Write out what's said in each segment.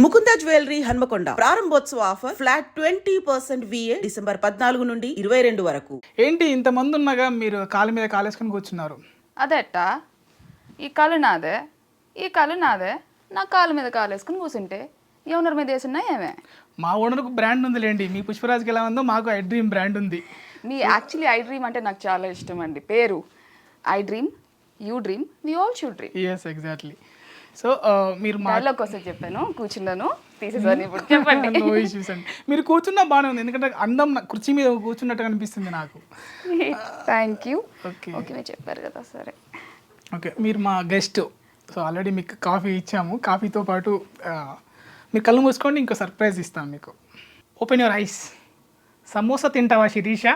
Mukunda jewellery Hanamkonda ప్రారంభోత్సవ offer flat 20% VA December 14 నుండి 22 వరకు. ఏంటి ఇంతమంది ఉన్నాగా మీరు కాలు మీద కాలేసుకొని కూర్చున్నారు? అదెట్టా? ఈ కాలు నాదే, ఈ కాలు నాదే. నా కాలు మీద కాలేసుకుని కూర్చుంటే ఈ ఓనర్ మీద వేసున్నా ఏమే? మా ఓనర్కు బ్రాండ్ ఉందిలేండి. మీ పుష్పరాజ్కి ఎలా ఉందో మాకు ఐ డ్రీమ్ బ్రాండ్ ఉంది. మీ యాక్చువల్లీ ఐ డ్రీమ్ అంటే నాకు చాలా ఇష్టం అండి. పేరు I dream, you dream, we all should dream. Yes exactly. So మీరు డైలాగ్ కోసం చెప్పాను, కూర్చున్నాను, తీసేసాను. ఇప్పుడు చెప్పండి. నో ఇష్యూస్ అండి. మీరు కూర్చున్నా బాగానే ఉంది, ఎందుకంటే అందం కుర్చీ మీద కూర్చున్నట్టు అనిపిస్తుంది నాకు. Thank you. ఓకే ఓకే, మీరు చెప్పారు కదా, సరే. ఓకే, మీరు మా గెస్ట్. సో ఆల్రెడీ మీకు కాఫీ ఇచ్చాము. కాఫీతో పాటు మీరు కళ్ళు మూసుకోండి, ఇంకో సర్ప్రైజ్ ఇస్తాను మీకు. Open your eyes. సమోసా తింటావా శిరీష?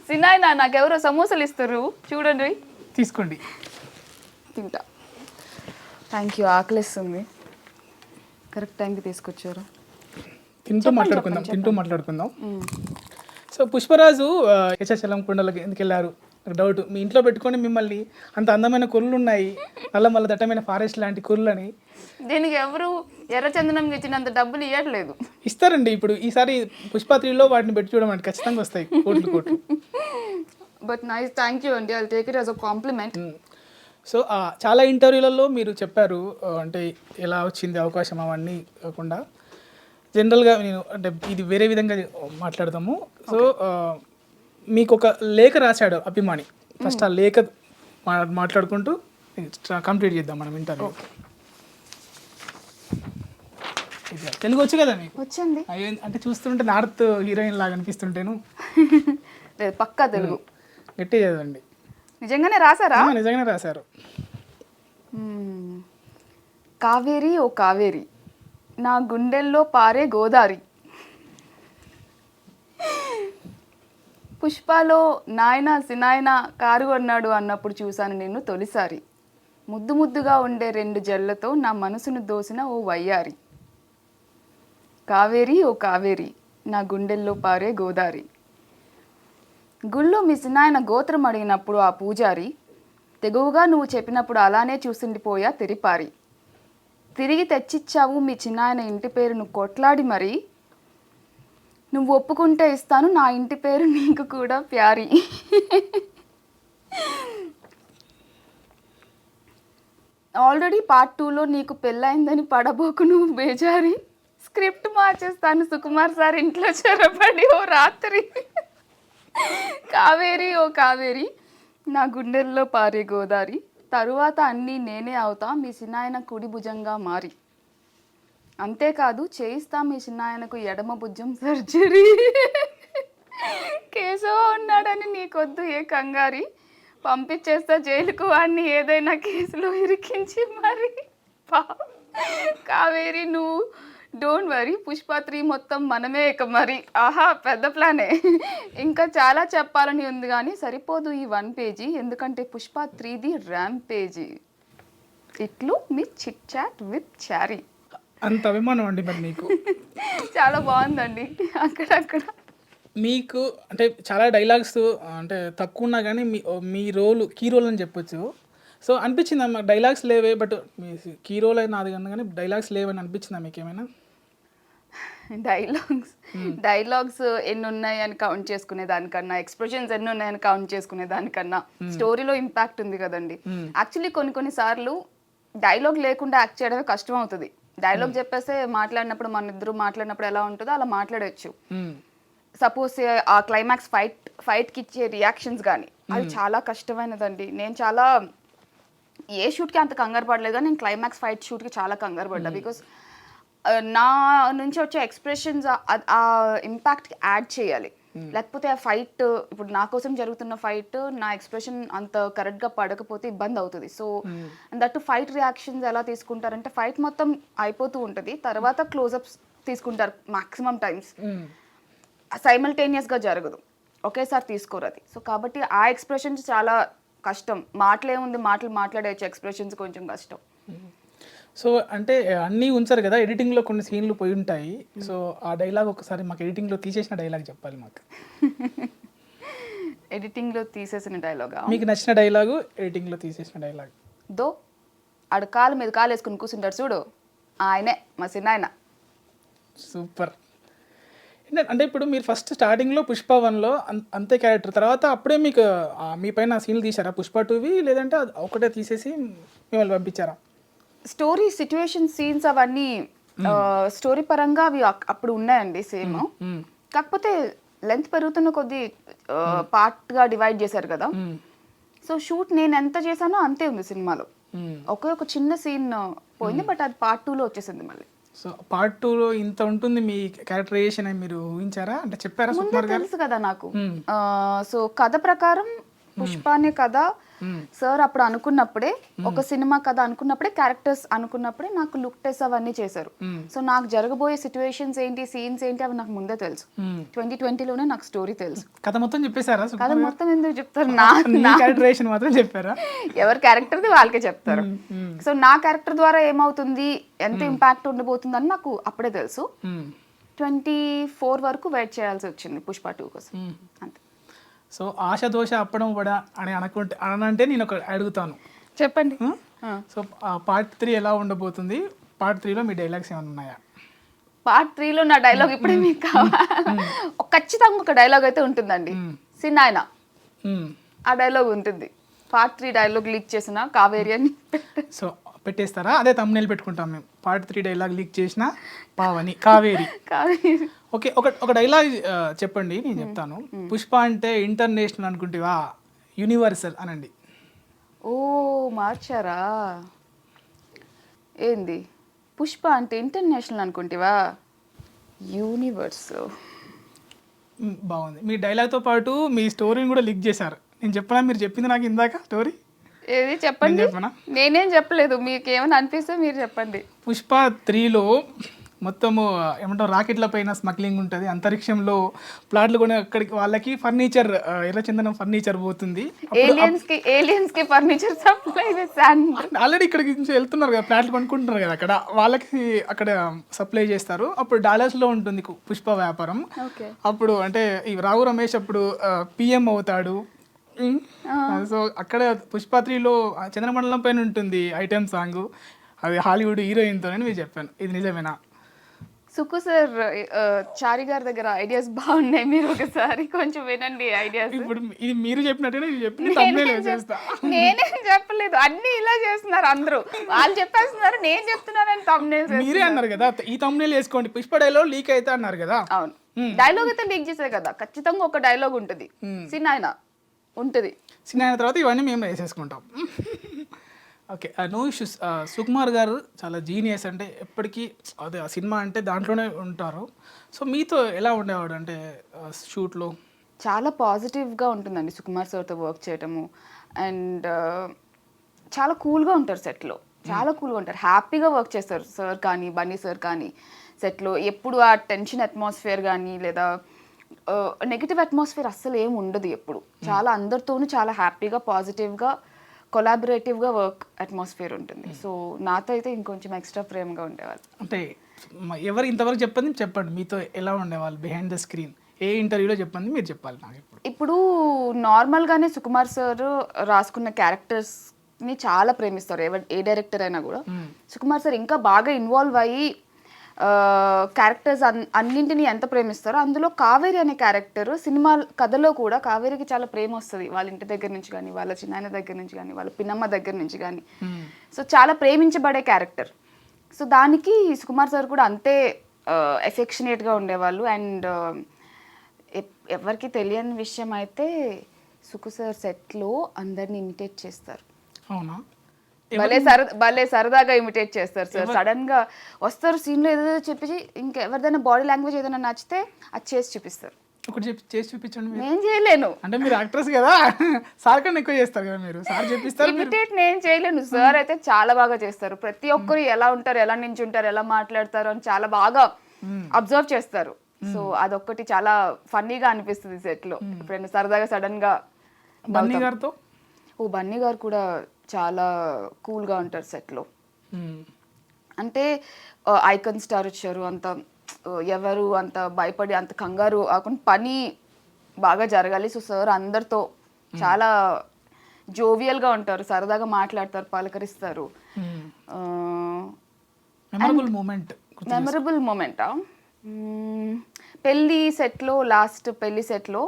సినాయన నాకెవరో సమోసాలు ఇస్తారు, చూడండి. తీసుకోండి, తింటా. థ్యాంక్ యూ, ఆకలిస్తుంది. కరెక్ట్ టైంకి తీసుకొచ్చారు. తింటూ మాట్లాడుకుందాం. సో పుష్పరాజు యశాచలం కొండలకి ఎందుకు వెళ్ళారు? నాకు డౌట్. మీ ఇంట్లో పెట్టుకొని మిమ్మల్ని అంత అందమైన కుర్రలు ఉన్నాయి, మళ్ళీ దట్టమైన ఫారెస్ట్ లాంటి కుర్రలని. దీనికి ఎవరు ఎర్రచందనం ఇచ్చినంత డబ్బులు ఇవ్వట్లేదు. ఇస్తారండి. ఇప్పుడు ఈసారి పుష్ప 3లో వాటిని పెట్టి చూడమంటే ఖచ్చితంగా వస్తాయి కోట్లు. బట్ నైస్, థ్యాంక్ యూ అండి. I take it as a compliment. So చాలా ఇంటర్వ్యూలలో మీరు చెప్పారు, అంటే ఎలా వచ్చింది అవకాశం అవన్నీ కాకుండా జనరల్గా నేను అంటే ఇది వేరే విధంగా మాట్లాడతాము. సో మీకు ఒక లేఖ రాశాడు అభిమాని. ఫస్ట్ ఆ లేఖ మాట్లాడుకుంటూ కంప్లీట్ చేద్దాం మనం ఇంటర్వ్యూ. తెలుగు వచ్చు కదా మీకు? వచ్చింది. అంటే చూస్తుంటే నార్త్ హీరోయిన్ లాగా అనిపిస్తుంటేను. లేదు, పక్కా తెలుగు. గట్టి చదవండి. నిజంగానే రాసారా? నిజంగానే రాశారు. కావేరి ఓ కావేరి, నా గుండెల్లో పారే గోదారి. పుష్పలో నాయన సినాయన కారు అన్నాడు అన్నప్పుడు చూశాను నిన్ను తొలిసారి. ముద్దు ముద్దుగా ఉండే 2 జళ్లతో నా మనసును దోసిన ఓ వయ్యారి. కావేరి ఓ కావేరి, నా గుండెల్లో పారే గోదారి. గుళ్ళో మీ సినాయన గోత్రం అడిగినప్పుడు ఆ పూజారి, తెగువగా నువ్వు చెప్పినప్పుడు అలానే చూసిండిపోయా తెరిపారి. తిరిగి తెచ్చిచ్చావు మీ చిన్నాయన ఇంటి పేరును కొట్లాడి మరి. నువ్వు ఒప్పుకుంటే ఇస్తాను నా ఇంటి పేరు నీకు కూడా ప్యారి. ఆల్రెడీ పార్ట్ 2లో నీకు పెళ్ళైందని పడబోకు నువ్వు బేజారి. స్క్రిప్ట్ మార్చేస్తాను సుకుమార్ సార్ ఇంట్లో చెరపడి ఓ రాత్రి. కావేరి ఓ కావేరి, నా గుండెల్లో పారే గోదారి. తరువాత అన్నీ నేనే అవుతా మీ సినాయన కుడి భుజంగా మారి. అంతేకాదు చేయిస్తా మీ సినాయనకు ఎడమ భుజం సర్జరీ. కేశవ ఉన్నాడని నీకొద్దు ఏ కంగారి, పంపించేస్తా జైలుకు వాడిని ఏదైనా కేసులో ఇరికించి మరి. కావేరి నువ్వు డోంట్ వరీ, పుష్ప 3 మొత్తం మనమే ఇక మరి. ఆహా, పెద్ద ప్లానే. ఇంకా చాలా చెప్పాలని ఉంది కానీ సరిపోదు ఈ 1 పేజీ, ఎందుకంటే పుష్ప 3ది ర్యామ్ పేజీ. ఇట్లు మీ చిట్ చాట్ విత్ చారీ. అంత అభిమానం అండి మరి మీకు. చాలా బాగుందండి. అక్కడక్కడ మీకు అంటే చాలా డైలాగ్స్ అంటే తక్కువ ఉన్నా కానీ మీ రోల్ కీ రోల్ అని చెప్పొచ్చు. సో అనిపించిందా మాకు డైలాగ్స్ లేవే, బట్ మీ కీ రోల్ అయినా అది కానీ డైలాగ్స్ లేవని అనిపించిందా మీకు ఏమైనా? డైలాగ్స్ ఎన్ని ఉన్నాయని కౌంట్ చేసుకునే దానికన్నా, ఎక్స్ప్రెషన్స్ ఎన్ని ఉన్నాయని కౌంట్ చేసుకునే దానికన్నా స్టోరీలో ఇంపాక్ట్ ఉంది కదండి. యాక్చువల్లీ కొన్ని సార్లు డైలాగ్ లేకుండా యాక్ట్ చేయడమే కష్టం అవుతుంది. డైలాగ్ చెప్పేస్తే మాట్లాడినప్పుడు మన ఇద్దరు మాట్లాడినప్పుడు ఎలా ఉంటుందో అలా మాట్లాడచ్చు. సపోజ్ ఆ క్లైమాక్స్ ఫైట్కి ఇచ్చే రియాక్షన్స్ కానీ అది చాలా కష్టమైనదండి. నేను చాలా ఏ షూట్కి అంత కంగారు పడలేదు, కానీ నేను క్లైమాక్స్ ఫైట్ షూట్కి చాలా కంగారు పడ్డా. బికాస్ నా నుంచి వచ్చే ఎక్స్ప్రెషన్స్ ఆ ఇంపాక్ట్కి యాడ్ చేయాలి. లేకపోతే ఆ ఫైట్, ఇప్పుడు నా కోసం జరుగుతున్న ఫైట్ నా ఎక్స్ప్రెషన్ అంత కరెక్ట్గా పడకపోతే ఇబ్బంది అవుతుంది. సో దట్ ఫైట్ రియాక్షన్స్ ఎలా తీసుకుంటారంటే ఫైట్ మొత్తం అయిపోతూ ఉంటుంది, తర్వాత క్లోజప్స్ తీసుకుంటారు మ్యాక్సిమం టైమ్స్. సైమల్టేనియస్గా జరగదు, ఒకేసారి తీసుకోరు అది. సో కాబట్టి ఆ ఎక్స్ప్రెషన్స్ చాలా కష్టం. మాటలేముంది, మాట్లాడేయచ్చు, ఎక్స్ప్రెషన్స్ కొంచెం కష్టం. సో అంటే అన్నీ ఉంచారు కదా, ఎడిటింగ్లో కొన్ని సీన్లు పోయి ఉంటాయి. సో ఆ డైలాగ్ ఒకసారి మాకు ఎడిటింగ్లో తీసేసిన డైలాగ్ చెప్పాలి మాకు. ఎడిటింగ్లో తీసేసిన డైలాగా? మీకు నచ్చిన డైలాగు, ఎడిటింగ్లో తీసేసిన డైలాగ్. దో ఆడ కాలు మీద కాలు వేసుకుని కూర్చుంటాడు చూడు, ఆయనే మా చిన్న సూపర్. అంటే ఇప్పుడు మీరు ఫస్ట్ స్టార్టింగ్లో పుష్ప 1లో అంతే క్యారెక్టర్, తర్వాత అప్పుడే మీకు మీ పైన సీన్లు తీశారా పుష్ప 2వి, లేదంటే అది ఒకటే తీసేసి మిమ్మల్ని పంపించారా? స్టోరీ సిచ్యువేషన్ సీన్స్ అవన్నీ స్టోరీ పరంగా అవి అప్పుడు ఉన్నాయండి సేమ్. కాకపోతే లెంత్ పెరుగుతున్న కొద్దీ పార్ట్గా డివైడ్ చేశారు కదా. సో షూట్ నేను ఎంత చేశానో అంతే ఉంది సినిమాలో. ఒక చిన్న సీన్ పోయింది, బట్ అది పార్ట్ 2లో వచ్చేసింది మళ్ళీ. సో పార్ట్ 2లో ఇంత ఉంటుంది మీ క్యారెక్టరైజేషన్ అని మీరు ఊహించారా? అంటే చెప్పారా ముందే సుకుమార్ గారు? తెలుసు కదా నాకు. సో కథ ప్రకారం పుష్ప అనే కథ సార్ అప్పుడు అనుకున్నప్పుడే, ఒక సినిమా కథ అనుకున్నప్పుడే, క్యారెక్టర్స్ అనుకున్నప్పుడే నాకు లుక్ టెస్ట్ అవన్నీ చేశారు. సో నాకు జరగబోయే సిచ్యువేషన్స్ ఏంటి, సీన్స్ ఏంటి అవి నాకు ముందే తెలుసు. 2020లోనే నాకు స్టోరీ తెలుసు. కథ మొత్తం చెప్పేశారా? కథ మొత్తం ఎందుకు చెప్తారు? నా క్యారెక్టరైజేషన్ మాత్రం చెప్పారా? ఎవరి క్యారెక్టర్ది వాళ్ళకే చెప్తారు. సో నా క్యారెక్టర్ ద్వారా ఏమవుతుంది, ఎంత ఇంపాక్ట్ ఉండబోతుంది అని నాకు అప్పుడే తెలుసు. 24 వరకు వెయిట్ చేయాల్సి వచ్చింది పుష్ప 2 కోసం అంతే. సో ఆశ దోష అప్పడం వడ అని అనంటే నేను ఒక అడుగుతాను, చెప్పండి. సో పార్ట్ 3 ఎలా ఉండబోతుంది? పార్ట్ 3లో మీ డైలాగ్స్ ఏమైనా ఉన్నాయా? పార్ట్ 3లో నా డైలాగ్ ఇప్పుడే మీకు కావాలి. ఖచ్చితంగా ఒక డైలాగ్ అయితే ఉంటుందండి, సిన్నాయన. ఆ డైలాగ్ ఉంటుంది. పార్ట్ 3 డైలాగ్ లీక్ చేసిన కావేరి అని. సో పెట్టేస్తారా? అదే తమ్మునేలు పెట్టుకుంటాం మేము. పార్ట్ 3 డైలాగ్ లీక్ చేసిన పావని కావేరి. ఓకే, ఒక డైలాగ్ చెప్పండి, నేను చెప్తాను. పుష్ప అంటే ఇంటర్నేషనల్ అనుకుంటేవా యూనివర్సల్ అనండి. ఓ మార్చారా? ఏంది పుష్ప అంటే ఇంటర్నేషనల్ అనుకుంటేవా యూనివర్స్? బాగుంది. మీ డైలాగ్తో పాటు మీ స్టోరీని కూడా లీక్ చేశారు. నేను చెప్పనా? మీరు చెప్పింది నాకు ఇందాక స్టోరీ ఏది చెప్పండి. నేనేం చెప్పలేదు, మీకు ఏమైనా అనిపిస్తే మీరు చెప్పండి. పుష్ప 3లో మొత్తము ఏమంటారు, రాకెట్ల పైన స్మగ్లింగ్ ఉంటుంది, అంతరిక్షంలో ప్లాట్లు కొని అక్కడికి వాళ్ళకి ఫర్నిచర్, ఎర్రచందనం ఫర్నిచర్ పోతుంది. ఏలియన్స్ కి ఫర్నిచర్ సప్లై ఆల్రెడీ ఇక్కడికి నుంచి వెళ్తున్నారు కదా, ప్లాట్లు కొనుక్కుంటున్నారు కదా, అక్కడ వాళ్ళకి అక్కడ సప్లై చేస్తారు. అప్పుడు డాలర్స్లో ఉంటుంది పుష్ప వ్యాపారం. అప్పుడు అంటే ఈ రావు రమేష్ అప్పుడు పిఎం అవుతాడు. సో అక్కడ పుష్ప 3లో చంద్రమండలం పైన ఉంటుంది ఐటెం సాంగ్, అది హాలీవుడ్ హీరోయిన్తో అని మీరు చెప్పాను. ఇది నిజమేనా? సుకు సార్, చారి గారి దగ్గర ఐడియాస్ బాగున్నాయి, మీరు ఒకసారి కొంచెం వినండి ఐడియాస్. ఇప్పుడు ఇది మీరు చెప్పినట్టుగా నేనేం చెప్పలేదు, అన్ని ఇలా చేస్తున్నారు అందరూ. వాళ్ళు చెప్పేస్తున్నారు, నేను చెప్తున్నానని తమ్నేల్ మీరే అన్నారు కదా, ఈ తమ్నేల్ వేసుకోండి పుష్ప డైలాగ్ లీక్ అయితే అన్నారు కదా. అవును, డైలాగ్ అయితే లీక్ చేసే కదా, ఖచ్చితంగా ఒక డైలాగ్ ఉంటుంది, సినాయన ఉంటుంది. సినాయన తర్వాత ఇవన్నీ మేము వేసేసుకుంటాం. Okay, no issues. సుకుమార్ గారు చాలా జీనియస్, అంటే ఎప్పటికీ అదే ఆ సినిమా అంటే దాంట్లోనే ఉంటారు. సో మీతో ఎలా ఉండేవాడు అంటే షూట్లో? చాలా పాజిటివ్గా ఉంటుందండి సుకుమార్ సార్తో వర్క్ చేయటము. అండ్ చాలా కూల్గా ఉంటారు సెట్లో, చాలా కూల్గా ఉంటారు, హ్యాపీగా వర్క్ చేస్తారు సార్ కానీ బన్నీ సార్ కానీ సెట్లో. ఎప్పుడు ఆ టెన్షన్ అట్మాస్ఫియర్ కానీ లేదా నెగిటివ్ అట్మాస్ఫియర్ అస్సలు ఏమి ఉండదు ఎప్పుడు. చాలా అందరితోనూ చాలా హ్యాపీగా పాజిటివ్గా కొలాబరేటివ్గా వర్క్ అట్మాస్ఫియర్ ఉంటుంది. సో నాతో అయితే ఇంకొంచెం ఎక్స్ట్రా ప్రేమగా ఉండేవాళ్ళు. అంటే ఎవరు ఇంతవరకు చెప్పండి మీతో ఎలా ఉండేవాళ్ళు బిహైండ్ ద స్క్రీన్? ఏ ఇంటర్వ్యూలో చెప్పండి, మీరు చెప్పాలి నాకు. ఇప్పుడు నార్మల్గానే సుకుమార్ సార్ రాసుకున్న క్యారెక్టర్స్ని చాలా ప్రేమిస్తారు, ఏ డైరెక్టర్ అయినా కూడా. సుకుమార్ సార్ ఇంకా బాగా ఇన్వాల్వ్ అయ్యి క్యారెక్టర్స్ అన్నింటినీ ఎంత ప్రేమిస్తారో, అందులో కావేరి అనే క్యారెక్టర్ సినిమా కథలో కూడా కావేరికి చాలా ప్రేమ వస్తుంది, వాళ్ళ ఇంటి దగ్గర నుంచి కానీ, వాళ్ళ చిన్నాయన దగ్గర నుంచి కానీ, వాళ్ళ పిన్నమ్మ దగ్గర నుంచి కానీ. సో చాలా ప్రేమించబడే క్యారెక్టర్. సో దానికి సుకుమార్ సార్ కూడా అంతే ఎఫెక్షనేట్గా ఉండేవాళ్ళు. అండ్ ఎవరికి తెలియని విషయం అయితే సుకు సార్ సెట్లో అందరిని ఇమిటేట్ చేస్తారు. అవునా? భలే సరదాగా ఇమిటేట్ చేస్తారు సార్. సడన్ గా వస్తారు సీన్ లో ఏదో చెప్పి, ఇంకా ఎవరిదైనా బాడీ లాంగ్వేజ్ ఏదైనా నచ్చితే అది చేసి చూపిస్తారు. ఒకటి చేసి చూపించండి. నేను చేయలేను, అంటే మీరు యాక్ట్రెస్ కదా, సార్ కన్నా ఎక్కువ చేస్తారు కదా మీరు, సార్ చెప్పిస్తారు. ఇమిటేట్ నేను చేయలేను, సార్ అయితే చాలా బాగా చేస్తారు. ప్రతి ఒక్కరు ఎలా ఉంటారు, ఎలా నించుంటారు, ఎలా మాట్లాడతారు అని చాలా బాగా అబ్జర్వ్ చేస్తారు. సో అదొక్కటి చాలా ఫన్నీగా అనిపిస్తుంది సెట్ లో. ఎప్పుడైనా సరదాగా సడన్ గా బన్నీ గారితో, బన్నీ గారు కూడా చాలా కూల్గా ఉంటారు సెట్లో. అంటే ఐకాన్ స్టార్ వచ్చారు, అంత ఎవరు అంత భయపడి అంత కంగారు కాకుండా పని బాగా జరగాలి. సో సార్ అందరితో చాలా జోవియల్గా ఉంటారు, సరదాగా మాట్లాడతారు, పలకరిస్తారు. Memorable moment. మెమరబుల్ మూమెంటా? పెళ్ళి సెట్లో, లాస్ట్ పెళ్లి సెట్లో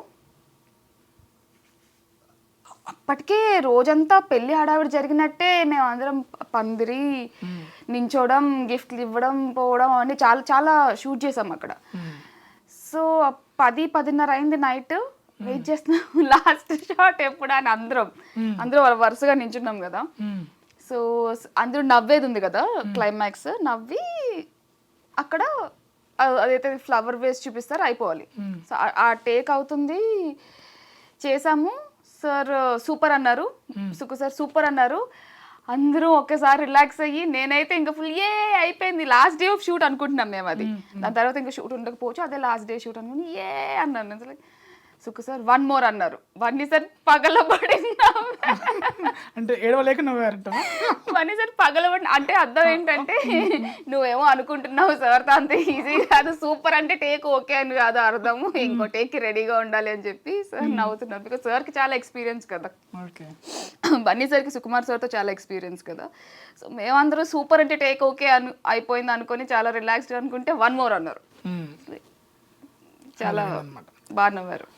అప్పటికే రోజంతా పెళ్లి హడావిడి జరిగినట్టే మేము అందరం పందిరి నించోవడం, గిఫ్ట్లు ఇవ్వడం, పోవడం అవన్నీ చాలా చాలా షూట్ చేసాం అక్కడ. సో 10-10:30 అయింది నైట్. వెయిట్ చేస్తున్నాం లాస్ట్ షాట్ ఎప్పుడు అని అందరూ వరుసగా నించున్నాం కదా. సో అందరూ నవ్వేది ఉంది కదా, క్లైమాక్స్ నవ్వి అక్కడ అదైతే ఫ్లవర్ వేస్ట్ చూపిస్తారు, అయిపోవాలి. సో ఆ టేక్ అవుతుంది, చేసాము. సార్ సూపర్ అన్నారు, సుకు సార్ సూపర్ అన్నారు. అందరూ ఒకేసారి రిలాక్స్ అయ్యి, నేనైతే ఇంకా ఫుల్ అయిపోయింది, లాస్ట్ డే ఆఫ్ షూట్ అనుకుంటున్నాం మేము. అది దాని తర్వాత ఇంకా షూట్ ఉండకపోవచ్చు, అదే లాస్ట్ డే షూట్ అనుకుని అన్నాను. అసలు సుకు సార్ 1 more అన్నారు. 1 సార్ పగలబడిందా అంటే ఏడవలేక నవ్వారంట. 1 సార్ పగలబడి అంటే అర్థం ఏంటంటే, నువ్వేమో అనుకుంటున్నావు సార్ అంత ఈజీ కాదు, సూపర్ అంటే టేక్ ఓకే అని కాదు అర్థము, ఇంకో టేక్కి రెడీగా ఉండాలి అని చెప్పి సార్ నవ్వుతున్నారు. బికాస్ సార్కి చాలా ఎక్స్పీరియన్స్ కదా, బన్నీ సార్కి సుకుమార్ సార్తో చాలా ఎక్స్పీరియన్స్ కదా. సో మేమందరూ సూపర్ అంటే టేక్ ఓకే అయిపోయింది అనుకొని చాలా రిలాక్స్డ్ అనుకుంటే 1 more అన్నారు. చాలా బాగా నవ్వారు.